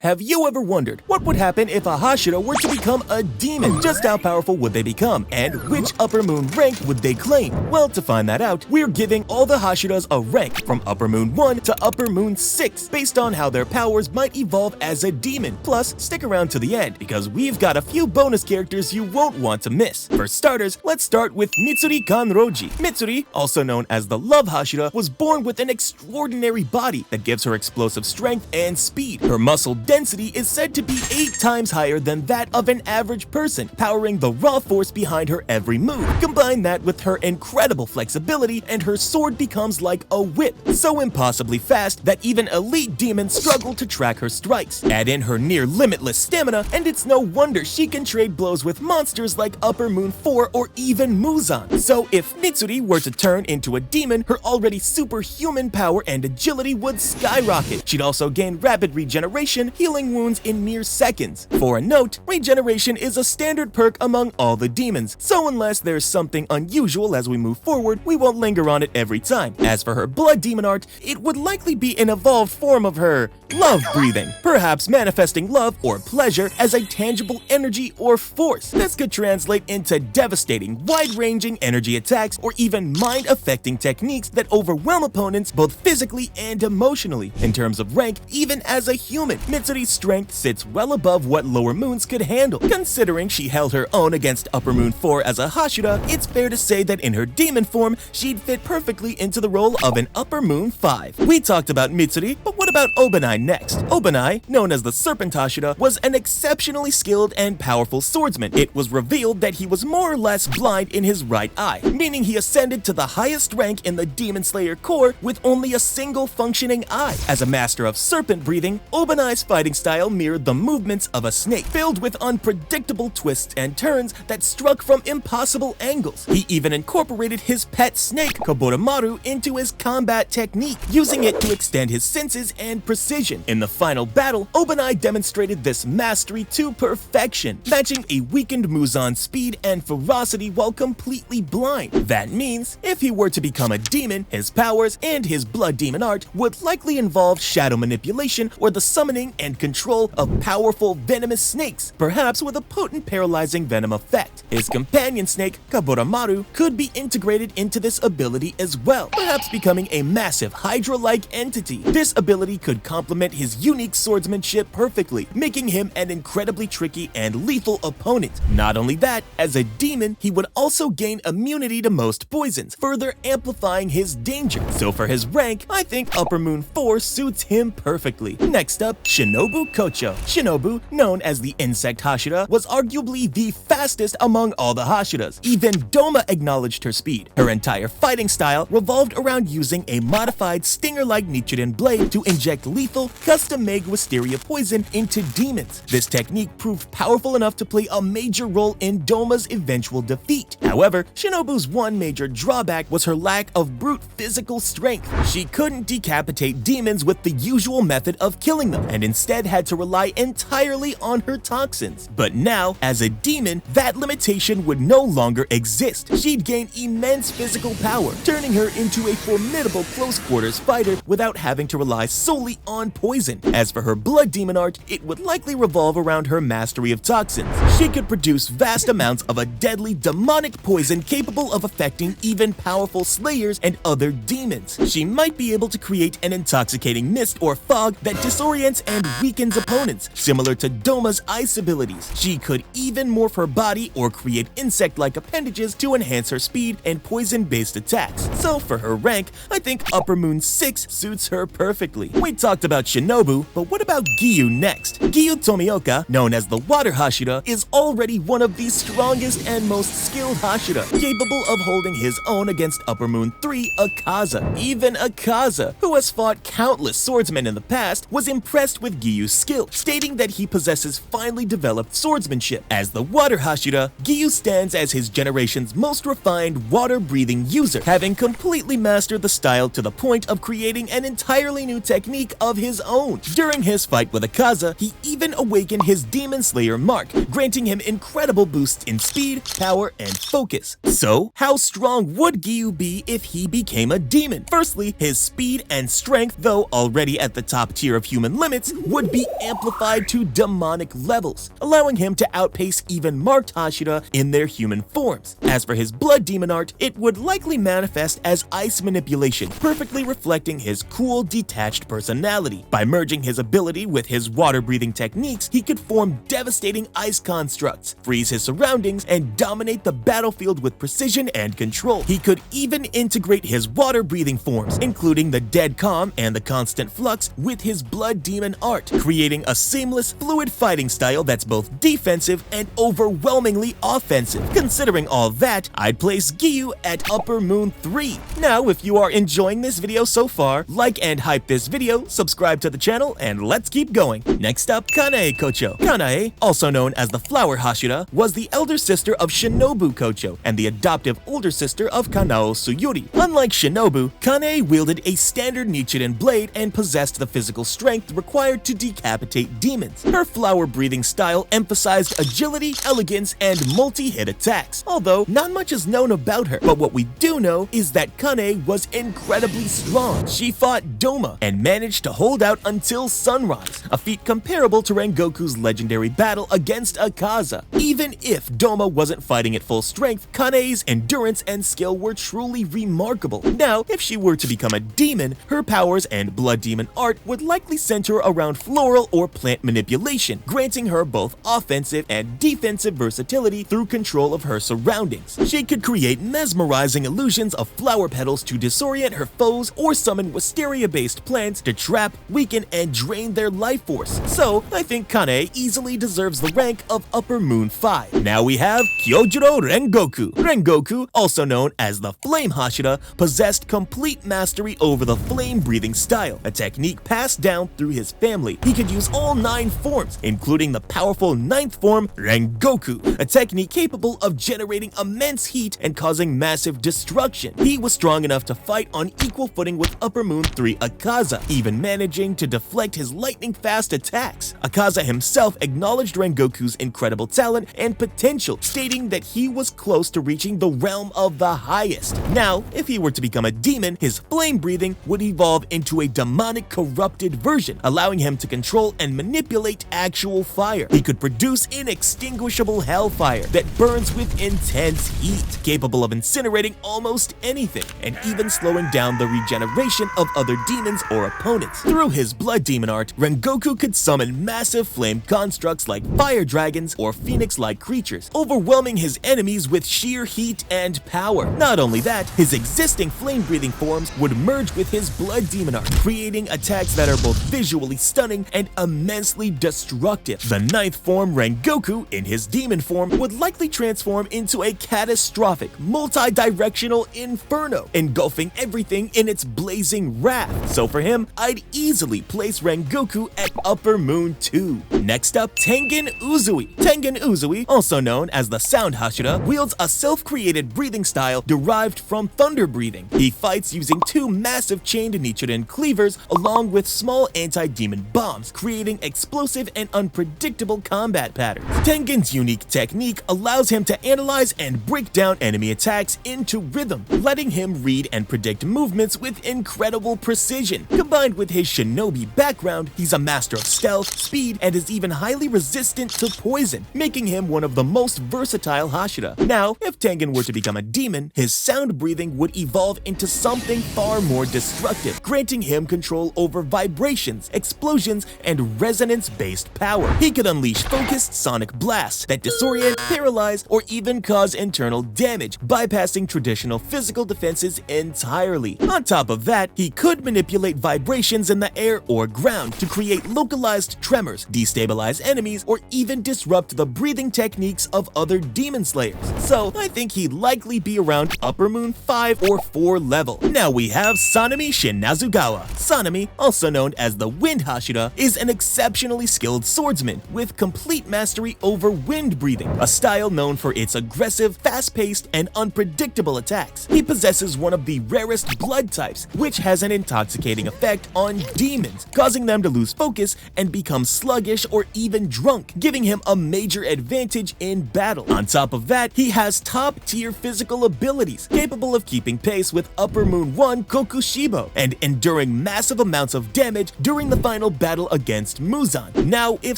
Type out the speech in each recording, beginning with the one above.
Have you ever wondered what would happen if a Hashira were to become a demon? Just how powerful would they become, and which Upper Moon rank would they claim? Well, to find that out, we're giving all the Hashiras a rank from Upper Moon 1 to Upper Moon 6, based on how their powers might evolve as a demon. Plus, stick around to the end, because we've got a few bonus characters you won't want to miss. For starters, let's start with Mitsuri Kanroji. Mitsuri, also known as the Love Hashira, was born with an extraordinary body that gives her explosive strength and speed. Her muscle density is said to be 8 times higher than that of an average person, powering the raw force behind her every move. Combine that with her incredible flexibility, and her sword becomes like a whip, so impossibly fast that even elite demons struggle to track her strikes. Add in her near limitless stamina, and it's no wonder she can trade blows with monsters like Upper Moon 4 or even Muzan. So if Mitsuri were to turn into a demon, her already superhuman power and agility would skyrocket. She'd also gain rapid regeneration, healing wounds in mere seconds. For a note, regeneration is a standard perk among all the demons, so unless there's something unusual as we move forward, we won't linger on it every time. As for her blood demon art, it would likely be an evolved form of her love breathing, perhaps manifesting love or pleasure as a tangible energy or force. This could translate into devastating, wide-ranging energy attacks or even mind-affecting techniques that overwhelm opponents both physically and emotionally. In terms of rank, even as a human, Mitsuri's strength sits well above what lower moons could handle. Considering she held her own against Upper Moon 4 as a Hashira, it's fair to say that in her demon form, she'd fit perfectly into the role of an Upper Moon 5. We talked about Mitsuri, but what about Obanai next? Obanai, known as the Serpent Hashira, was an exceptionally skilled and powerful swordsman. It was revealed that he was more or less blind in his right eye, meaning he ascended to the highest rank in the Demon Slayer Corps with only a single functioning eye. As a master of serpent breathing, Obanai's fighting style mirrored the movements of a snake, filled with unpredictable twists and turns that struck from impossible angles. He even incorporated his pet snake, Koboramaru, into his combat technique, using it to extend his senses and precision. In the final battle, Obanai demonstrated this mastery to perfection, matching a weakened Muzan's speed and ferocity while completely blind. That means, if he were to become a demon, his powers and his blood demon art would likely involve shadow manipulation or the summoning and control of powerful venomous snakes, perhaps with a potent paralyzing venom effect. His companion snake, Koboramaru, could be integrated into this ability as well, perhaps becoming a massive Hydra-like entity. This ability could complement his unique swordsmanship perfectly, making him an incredibly tricky and lethal opponent. Not only that, as a demon, he would also gain immunity to most poisons, further amplifying his danger. So for his rank, I think Upper Moon 4 suits him perfectly. Next up, Shinobu Kocho. Shinobu, known as the Insect Hashira, was arguably the fastest among all the Hashiras. Even Doma acknowledged her speed. Her entire fighting style revolved around using a modified stinger-like Nichiren blade to inject lethal, custom-made wisteria poison into demons. This technique proved powerful enough to play a major role in Doma's eventual defeat. However, Shinobu's one major drawback was her lack of brute physical strength. She couldn't decapitate demons with the usual method of killing them, and instead had to rely entirely on her toxins. But now, as a demon, that limitation would no longer exist. She'd gain immense physical power, turning her into a formidable close-quarters fighter without having to rely solely on poison. As for her blood demon art, it would likely revolve around her mastery of toxins. She could produce vast amounts of a deadly demonic poison capable of affecting even powerful slayers and other demons. She might be able to create an intoxicating mist or fog that disorients and weakens opponents, similar to Doma's ice abilities. She could even morph her body or create insect-like appendages to enhance her speed and poison-based attacks. So for her rank, I think Upper Moon 6 suits her perfectly. We talked about Shinobu, but what about Giyu next? Giyu Tomioka, known as the Water Hashira, is already one of the strongest and most skilled Hashira, capable of holding his own against Upper Moon 3 Akaza. Even Akaza, who has fought countless swordsmen in the past, was impressed with Giyu's skill, stating that he possesses finely developed swordsmanship. As the Water Hashira, Giyu stands as his generation's most refined water-breathing user, having completely mastered the style to the point of creating an entirely new technique of his own. During his fight with Akaza, he even awakened his Demon Slayer mark, granting him incredible boosts in speed, power, and focus. So, how strong would Giyu be if he became a demon? Firstly, his speed and strength, though already at the top tier of human limits, would be amplified to demonic levels, allowing him to outpace even marked Hashira in their human forms. As for his blood demon art, it would likely manifest as ice manipulation, perfectly reflecting his cool, detached personality. By merging his ability with his water-breathing techniques, he could form devastating ice constructs, freeze his surroundings, and dominate the battlefield with precision and control. He could even integrate his water-breathing forms, including the dead calm and the constant flux, with his blood demon art, creating a seamless, fluid fighting style that's both defensive and overwhelmingly offensive. Considering all that, I'd place Giyu at Upper Moon 3. Now, if you are enjoying this video so far, like and hype this video, subscribe to the channel, and let's keep going. Next up, Kanae Kocho. Kanae, also known as the Flower Hashira, was the elder sister of Shinobu Kocho and the adoptive older sister of Kanao Tsuyuri. Unlike Shinobu, Kanae wielded a standard Nichiren blade and possessed the physical strength required to decapitate demons. Her flower-breathing style emphasized agility, elegance, and multi-hit attacks, although not much is known about her. But what we do know is that Kanae was incredibly strong. She fought Doma and managed to hold out until sunrise, a feat comparable to Rengoku's legendary battle against Akaza. Even if Doma wasn't fighting at full strength, Kanae's endurance and skill were truly remarkable. Now, if she were to become a demon, her powers and blood demon art would likely center around floral or plant manipulation, granting her both offensive and defensive versatility through control of her surroundings. She could create mesmerizing illusions of flower petals to disorient her foes or summon wisteria-based plants to trap, weaken, and drain their life force. So, I think Kanae easily deserves the rank of Upper Moon 5. Now we have Kyojuro Rengoku. Rengoku, also known as the Flame Hashira, possessed complete mastery over the flame-breathing style, a technique passed down through his family. He could use all 9 forms, including the powerful 9th form, Rengoku, a technique capable of generating immense heat and causing massive destruction. He was strong enough to fight on equal footing with Upper Moon 3 Akaza, even managing to deflect his lightning-fast attacks. Akaza himself acknowledged Rengoku's incredible talent and potential, stating that he was close to reaching the realm of the highest. Now, if he were to become a demon, his flame breathing would evolve into a demonic corrupted version, allowing him to control and manipulate actual fire. He could produce inextinguishable hellfire that burns with intense heat, capable of incinerating almost anything, and even slowing down the regeneration of other demons or opponents. Through his blood demon art, Rengoku could summon massive flame constructs like fire dragons or phoenix-like creatures, overwhelming his enemies with sheer heat and power. Not only that, his existing flame-breathing forms would merge with his blood demon art, creating attacks that are both visually stunning and immensely destructive. The 9th form, Rengoku, in his demon form, would likely transform into a catastrophic, multi-directional inferno, engulfing everything in its blazing wrath. So for him, I'd easily place Rengoku at Upper Moon 2. Next up, Tengen Uzui. Tengen Uzui, also known as the Sound Hashira, wields a self-created breathing style derived from thunder breathing. He fights using 2 massive chained Nichiren cleavers along with small anti-demon bombs, creating explosive and unpredictable combat patterns. Tengen's unique technique allows him to analyze and break down enemy attacks into rhythm, letting him read and predict movements with incredible precision. Combined with his shinobi background, he's a master of stealth, speed, and is even highly resistant to poison, making him one of the most versatile Hashira. Now, if Tengen were to become a demon, his sound breathing would evolve into something far more destructive, granting him control over vibrations, explosions, and resonance-based power. He could unleash focused sonic blasts that disorient, paralyze, or even cause internal damage, bypassing traditional physical defenses entirely. On top of that, he could manipulate vibrations in the air or ground to create localized tremors, destabilize enemies, or even disrupt the breathing techniques of other demon slayers. So I think he'd likely be around Upper Moon 5 or 4 level. Now we have Sanemi Shinazugawa. Sanemi, also known as the Wind Hashira, is an exceptionally skilled swordsman with complete mastery over wind breathing, a style known for its aggressive, fast-paced, and unpredictable attacks. He possesses one of the rarest blood types, which has an intoxicating effect on demons, causing them to lose focus and become sluggish or even drunk, giving him a major advantage in battle. On top of that, he has top-tier physical abilities, capable of keeping pace with Upper Moon 1 Kokushibo and enduring massive amounts of damage during the final battle against Muzan. Now, if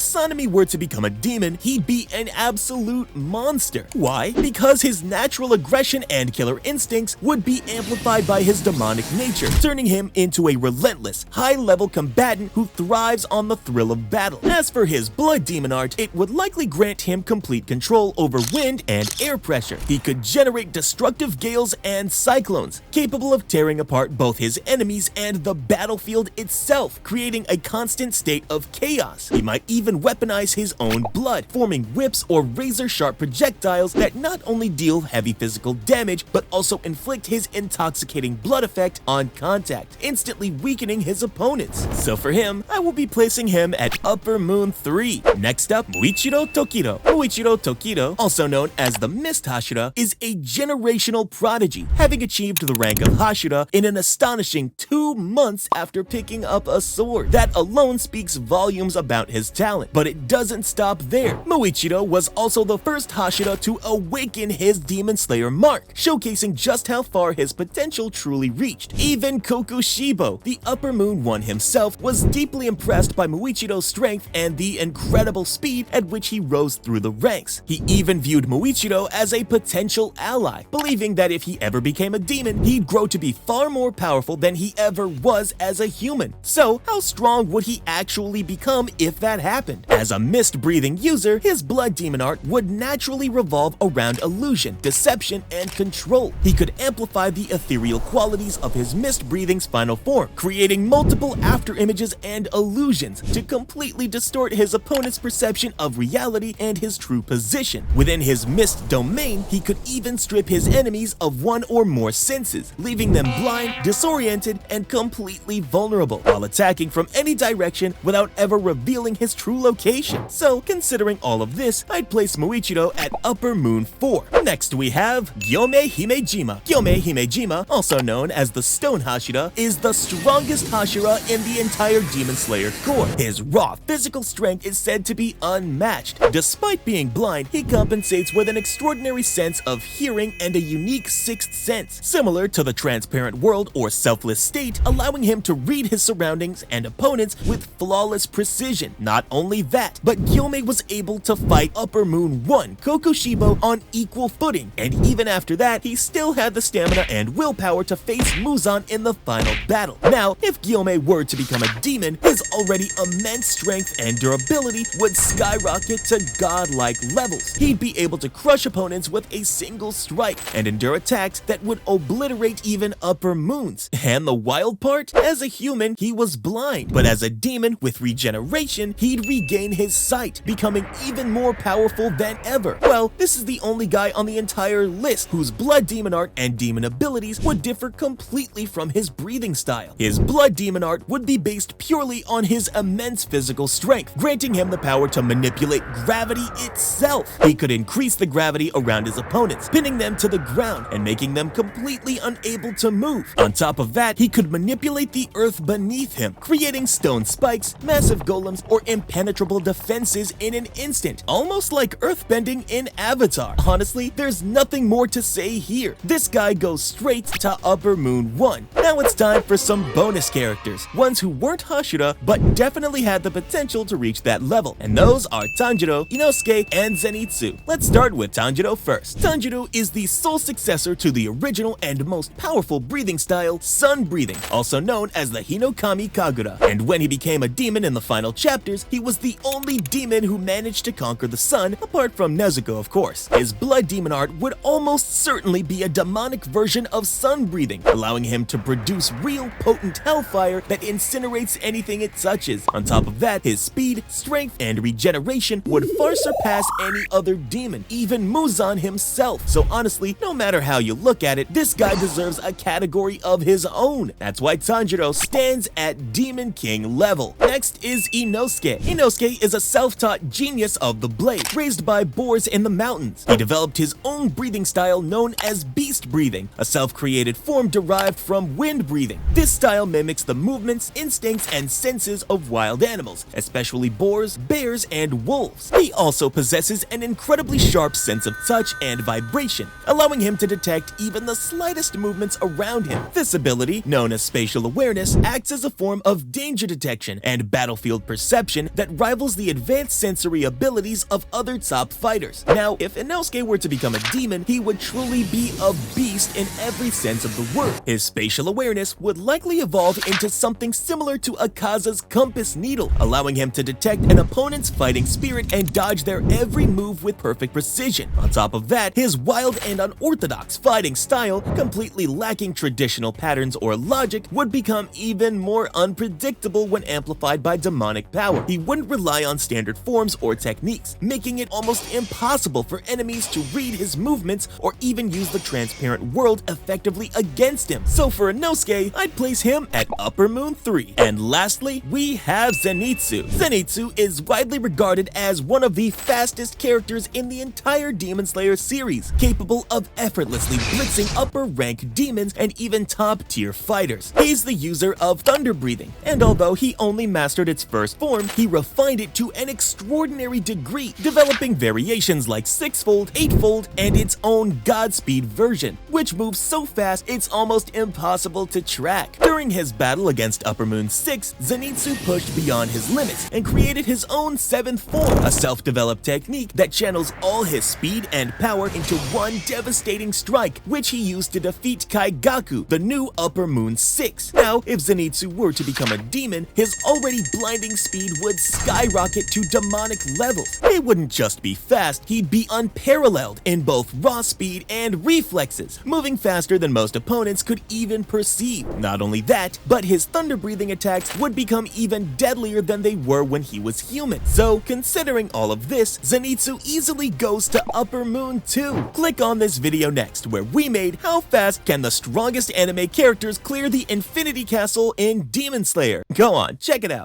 Sanemi were to become a demon, he'd be an absolute monster. Why? Because his natural aggression and killer instincts would be amplified by his demonic nature, turning him into a relentless, high-level combatant who thrives on the thrill of battle. As for his blood demon art, it would likely grant him complete control over wind and air pressure. He could generate destructive gales and cyclones, capable of tearing apart both his enemies and the battlefield itself, creating a constant state of chaos. He might even weaponize his own blood, forming whips or razor-sharp projectiles that not only deal heavy physical damage, but also inflict his intoxicating blood effect on contact, instantly weakening his opponents. So for him, I will be placing him at Upper Moon 3. Next up, Muichiro Tokiro. Muichiro Tokiro, also known as the Mist Hashira, is a generational prodigy, having achieved the rank of Hashira in an astonishing 2 months after picking up a sword. That alone speaks volumes about his talent, but it doesn't stop there. Muichiro was also the first Hashira to awaken his Demon Slayer mark, showcasing just how far his potential truly reached. Even Kokushibo, the Upper Moon One himself, was deeply impressed by Muichiro's strength and the incredible speed at which he rose through the ranks. He even viewed Muichiro as a potential ally, believing that if he ever became a demon, he'd grow to be far more powerful than he ever was as a human. So, how strong would he actually become if that happened? As a mist-breathing user, his blood demon art would naturally revolve around illusion, deception, and control. He could amplify the ethereal qualities of his mist-breathing's final form, creating multiple afterimages and illusions to completely distort his opponent's perception of reality and his true position. Within his mist domain, he could even strip his enemies of one or more senses, leaving them blind, disoriented, and completely vulnerable, while attacking from any direction without ever revealing his true location. So, considering all of this, I'd place Muichiro at Upper Moon 4. Next we have Gyomei Himejima. Gyomei Himejima, also known as the Stone Hashira, is the strongest Hashira in the entire Demon Slayer Corps. His raw physical strength is said to be unmatched. Despite being blind, he compensates with an extraordinary sense of hearing and a unique sixth sense, similar to the transparent world or selfless state, allowing him to read his surroundings and opponents with flawless precision. Not only that, but Gyomei was able to fight Upper Moon 1 Kokushibo on equal footing, and even after that, he still had the stamina and willpower to face Muzan in the final battle. Now, if Gyomei were to become a demon, his already immense strength and durability would skyrocket to godlike levels. He'd be able to crush opponents with a single strike and endure attacks that would obliterate even Upper Moons. And the wild part? As a human, he was blind, but as a demon with regeneration, he'd regain his sight, becoming even more powerful than ever. Well, this is the only guy on the entire list whose blood demon art and demon abilities would differ completely from his breathing style. His blood demon art would be based purely on his immense physical strength, granting him the power to manipulate gravity itself. He could increase the gravity around his opponents, pinning them to the ground and making them completely unable to move. On top of that, he could manipulate the earth beneath him, creating stone spikes, massive golems, or impenetrable defenses in an instant, almost like earthbending in Avatar. Honestly, there's nothing more to say here. This guy goes straight to Upper Moon 1. Now it's time for some bonus characters, ones who weren't Hashira but definitely had the potential to reach that level, and those are Tanjiro, Inosuke, and Zenitsu. Let's start with Tanjiro first. Tanjiro is the sole successor to the original and most powerful breathing style, sun breathing, also known as the Hinokami Kagura. And when he became a demon in the final chapters, he was the only demon who managed to conquer the sun, apart from Nezuko, of course. His blood demon art would almost certainly be a demonic version of sun breathing, allowing him to produce real potent hellfire that incinerates anything it touches. On top of that, his speed, strength, and regeneration would far surpass any other demon, even Muzan himself. So honestly, no matter how you look at it, this guy deserves a category of his own. That's why Tanjiro stands at Demon King level. Next is Inosuke. Inosuke is a self-taught genius of the blade, raised by boars in the mountains. He developed his own breathing style known as beast breathing, a self-created form derived from wind breathing. This style mimics the movements, instincts, and senses of wild animals, especially boars, bears, and wolves. He also possesses an incredibly sharp sense of touch and vibration, allowing him to detect even the slightest movements around him. This ability, known as spatial awareness, acts as a form of danger detection detection and battlefield perception that rivals the advanced sensory abilities of other top fighters. Now, if Inosuke were to become a demon, he would truly be a beast in every sense of the word. His spatial awareness would likely evolve into something similar to Akaza's compass needle, allowing him to detect an opponent's fighting spirit and dodge their every move with perfect precision. On top of that, his wild and unorthodox fighting style, completely lacking traditional patterns or logic, would become even more unpredictable when amplified by demonic power. He wouldn't rely on standard forms or techniques, making it almost impossible for enemies to read his movements or even use the transparent world effectively against him. So for Inosuke, I'd place him at Upper Moon 3. And lastly, we have Zenitsu. Zenitsu is widely regarded as one of the fastest characters in the entire Demon Slayer series, capable of effortlessly blitzing upper rank demons and even top tier fighters. He's the user of thunder breathing, and although he only mastered its first form, he refined it to an extraordinary degree, developing variations like sixfold, eightfold, and its own Godspeed version, which moves so fast it's almost impossible to track. During his battle against Upper Moon 6, Zenitsu pushed beyond his limits and created his own 7th form, a self-developed technique that channels all his speed and power into one devastating strike, which he used to defeat Kaigaku, the new Upper Moon 6. Now, if Zenitsu were to become a demon, his already blinding speed would skyrocket to demonic levels. It wouldn't just be fast, he'd be unparalleled in both raw speed and reflexes, moving faster than most opponents could even perceive. Not only that, but his thunder breathing attacks would become even deadlier than they were when he was human. So, considering all of this, Zenitsu easily goes to Upper Moon 2. Click on this video next, where we made how fast can the strongest anime characters clear the Infinity Castle in Demon Slayer. Go on, check it out.